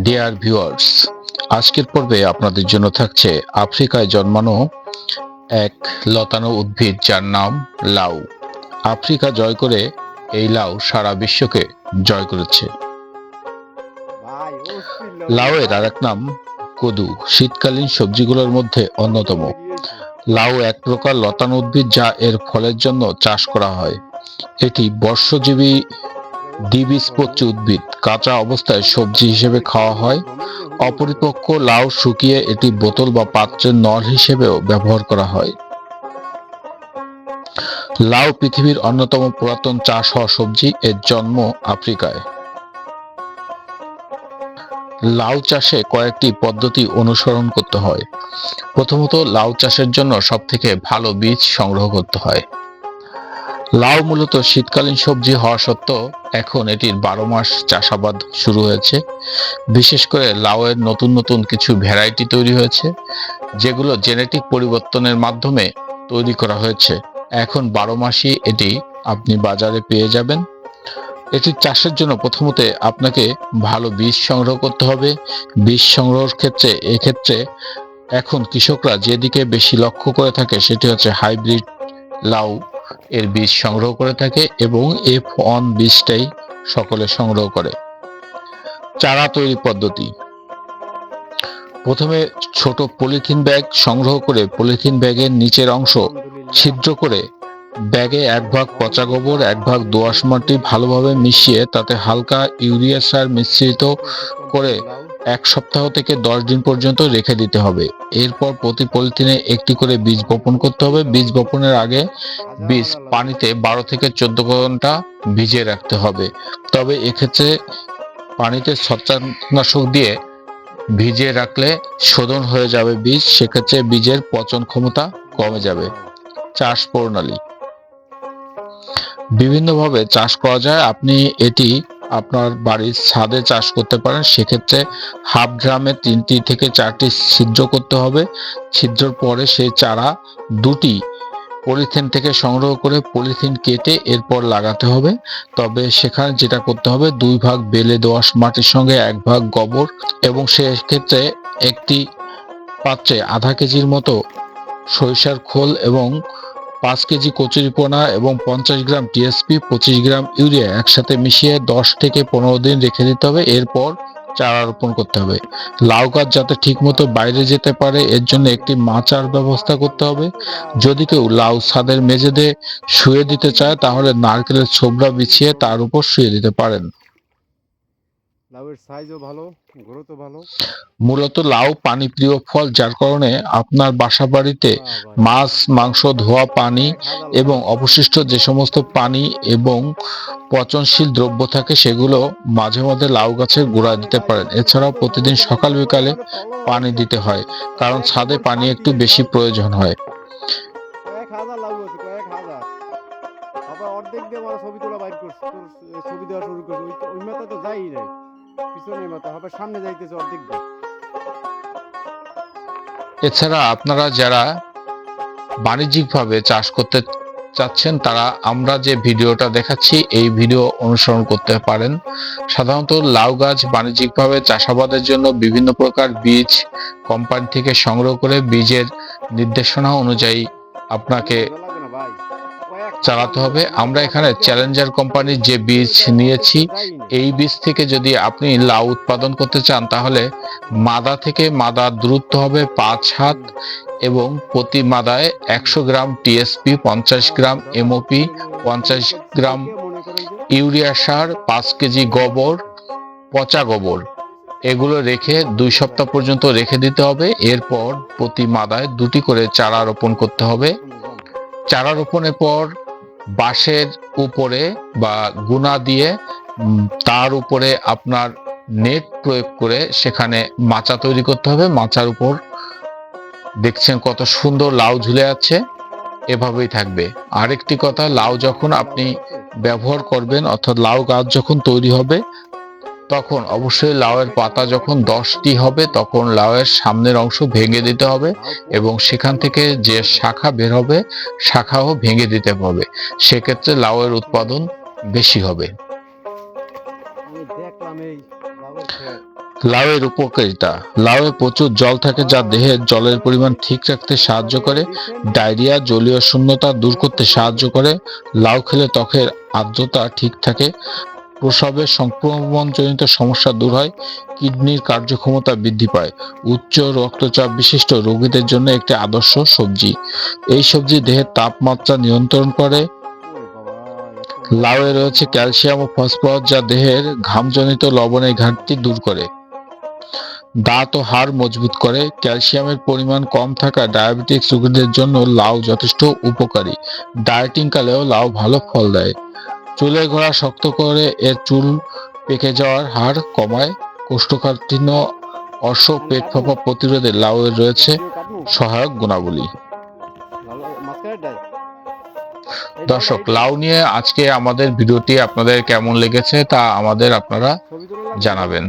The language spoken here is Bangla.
ডিয়ার ভিউয়ার্স, আজকের পর্বে আপনাদের জন্য থাকছে আফ্রিকায় জন্মানো এক লতানো উদ্ভিদ যার নাম লাউ। আফ্রিকা জয় করে এই লাউ সারা বিশ্বকে জয় করেছে। লাউয়ের আর এক নাম কদু, শীতকালীন সবজিগুলোর মধ্যে অন্যতম। লাউ এক প্রকার লতানো উদ্ভিদ যা এর ফলের জন্য চাষ করা হয়। এটি বর্ষজীবী দ্বিবীজপত্রী উদ্ভিদ। কাঁচা অবস্থায় সবজি হিসেবে খাওয়া হয়। অপরিপক্ক লাউ শুকিয়ে এটি বোতল বা পাত্রের নল হিসেবেও ব্যবহার করা হয়। লাউ পৃথিবীর অন্যতম পুরাতন চাষ হওয়া সবজি। এর জন্ম আফ্রিকায়। লাউ চাষে কয়েকটি পদ্ধতি অনুসরণ করতে হয়। প্রথমত, লাউ চাষের জন্য সবথেকে ভালো বীজ সংগ্রহ করতে হয়। লাউ মূলত শীতকালীন সবজি হওয়া সত্ত্বেও এখন এটির 12 মাস চাষাবাদ শুরু হয়েছে। বিশেষ করে লাউয়ের নতুন নতুন কিছু ভ্যারাইটি তৈরি হয়েছে, যেগুলো জেনেটিক পরিবর্তনের মাধ্যমে তৈরি করা হয়েছে। এখন 12 মাসই এটি আপনি বাজারে পেয়ে যাবেন। এটি চাষের জন্য প্রথমত আপনাকে ভালো বীজ সংগ্রহ করতে হবে। বীজ সংগ্রহের ক্ষেত্রে এখন কৃষকরা যেদিকে বেশি লক্ষ্য করে থাকে সেটি হচ্ছে হাইব্রিড লাউ এর বীজ সংগ্রহ করে থাকে এবং F1 বীজটাই সকলে সংগ্রহ করে। চারা তৈরি পদ্ধতি: প্রথমে ছোট পলিথিন ব্যাগ সংগ্রহ করে পলিথিন ব্যাগের নিচের অংশ ছিদ্র করে ব্যাগে 1 ভাগ পচা গোবর 1 ভাগ দোআঁশ মাটি ভালোভাবে মিশিয়ে তাতে হালকা ইউরিয়া সার মিশ্রিত করে 1 সপ্তাহ থেকে 10 দিন পর্যন্ত রেখে দিতে হবে। এরপর প্রতি পলিথিনে একটি করে বীজ বপন করতে হবে। বীজ বপনের আগে বীজ পানিতে 12 থেকে 14 ঘন্টা ভিজিয়ে রাখতে হবে। তবে এক্ষেত্রে পানিতে ছত্রাকনাশক দিয়ে ভিজিয়ে রাখলে শোধন হয়ে যাবে বীজ, সেক্ষেত্রে বীজের পচন ক্ষমতা কমে যাবে। চাষ প্রণালী: বিভিন্নভাবে চাষ করা যায়। আপনি এটি আপনার বাড়ির ছাদে চাষ করতে পারেন। সেক্ষেত্রে হাফ ড্রামে 3টি থেকে 4টি ছিদ্র করতে হবে। ছিদ্রের পরে সেই চারা 2টি পলিথিন থেকে সংগ্রহ করে পলিথিন কেটে এরপর লাগাতে হবে। তবে সেখানে যেটা করতে হবে, 2 ভাগ বেলে দোআঁশ মাটির সঙ্গে 1 ভাগ গোবর এবং সেক্ষেত্রে একটি পাত্রে আধা কেজির মতো সরিষার খোল এবং 5 কেজি কচুরিপানা এবং 50 গ্রাম টিএসপি 25 গ্রাম ইউরিয়া একসাথে মিশিয়ে 10 থেকে 15 দিন রেখে দিতে হবে। এরপর চারা রোপণ করতে হবে। লাউ গাছ যাতে ঠিকমতো বাইরে যেতে পারে এর জন্য একটি মাচার ব্যবস্থা করতে হবে। যদি কেউ লাউ ছাদের মেঝেতে শুয়ে দিতে চায় তাহলে নারকেলের ছোবড়া বিছিয়ে তার উপর শুয়ে দিতে পারেন। লাউয়ের সাইজও ভালো, গ্রোথও ভালো। মূলত লাউ পানিপ্রিয় ফল, যার কারণে আপনার বাসাবাড়িতে মাছ মাংস ধোয়া পানি এবং অবশিষ্ট যে সমস্ত পানি এবং পচনশীল দ্রব্য থাকে সেগুলো মাঝে মধ্যে লাউ গাছের গোড়ায় দিতে পারেন। এছাড়াও প্রতিদিন সকাল বিকালে পানি দিতে হয়, কারণ ছাদে পানি একটু বেশি প্রয়োজন হয়। কয়েক হাজার লাউ আছে, কয়েক হাজার। আবার অর্ধেক দিয়ে আমার ছবি তোলা বাইর করছে, ছবি দেওয়া শুরু করছে। ওই মাথা তো যাই নাই, পিছনের মাথা আবার সামনে যাইতেছে অর্ধেক দিয়ে। এছাড়া আপনারা যারা বাণিজ্যিকভাবে চাষ করতে চাচ্ছেন তারা আমরা যে ভিডিওটা দেখাচ্ছি এই ভিডিও অনুসরণ করতে পারেন। সাধারণত লাউ গাছ বাণিজ্যিকভাবে চাষাবাদের জন্য বিভিন্ন প্রকার বীজ কোম্পানি থেকে সংগ্রহ করে বীজের নির্দেশনা অনুযায়ী আপনাকে চালাতে হবে। আমরা এখানে চ্যালেঞ্জার কোম্পানির যে বীজ নিয়েছি, এই বীজ থেকে যদি আপনি লাউ উৎপাদন করতে চান তাহলে মাদা থেকে মাদার দূরত্ব হবে 5 হাত এবং প্রতি মাদায় 100 গ্রাম টিএসপি 50 গ্রাম এমওপি 50 গ্রাম ইউরিয়া সার 5 কেজি গোবর পচা গোবর এগুলো রেখে 2 সপ্তাহ পর্যন্ত রেখে দিতে হবে। এরপর প্রতি মাদায় 2টি করে চারা রোপণ করতে হবে। চারা রোপণের পর বাঁশের উপরে বা গুনা দিয়ে তার উপরে আপনার নেট প্রয়োগ করে সেখানে মাচা তৈরি করতে হবে। মাচার উপর দেখছেন কত সুন্দর লাউ ঝুলে আছে, এভাবেই থাকবে। আরেকটি কথা, লাউ যখন আপনি ব্যবহার করবেন অর্থাৎ লাউ গাছ যখন তৈরি হবে তখন অবশ্যই লাউয়ের পাতা যখন 10টি হবে তখন লাউয়ের সামনের অংশ ভেঙে দিতে হবে এবং সেখান থেকে যে শাখা বের হবে শাখাও ভেঙে দিতে হবে। সেক্ষেত্রে লাউয়ের উৎপাদন বেশি হবে। আমি দেখলাম এই লাউয়ের হ্যাঁ লাউয়ের উপকারিতা। লাউয়ে প্রচুর জল থাকে যা দেহের জলের পরিমাণ ঠিক রাখতে সাহায্য করে। ডায়রিয়া, জলীয় শূন্যতা দূর করতে সাহায্য করে। লাউ খেলে ত্বকের আর্দ্রতা ঠিক থাকে। প্রস্রাবের সংক্রমণজনিত সমস্যা দূর হয়। কিডনির কার্যক্ষমতা বৃদ্ধি পায়। উচ্চ রক্তচাপ বিশিষ্ট রোগীদের জন্য একটি আদর্শ সবজি। এই সবজি দেহের তাপমাত্রা নিয়ন্ত্রণ করে। ওরে বাবা এত লাউয়ে রয়েছে ক্যালসিয়াম ও ফসফরাস যা দেহের ঘামজনিত লবণের ঘাটতি দূর করে। দাঁত ও হাড় মজবুত করে। ক্যালসিয়ামের পরিমাণ কম থাকা ডায়াবেটিক্স রোগীদের জন্য লাউ যথেষ্ট উপকারী। ডায়েটিং কালেও লাউ ভালো ফল দেয়। চুলের গোড়া শক্ত করে এর চুল পেকে যাওয়ার হার কমায়। কোষ্ঠকাঠিন্য, অর্শ, পেট ফাঁপা প্রতিরোধে লাউয়ের রয়েছে ভিডিও কাটমু সহায়ক গুণাবলী। ভালো মাঝখানে ডাই দর্শক, লাউ নিয়ে আজকে আমাদের ভিডিওটি আপনাদের কেমন লেগেছে তা আপনারা ছবি তোলা লাগবে জানাবেন।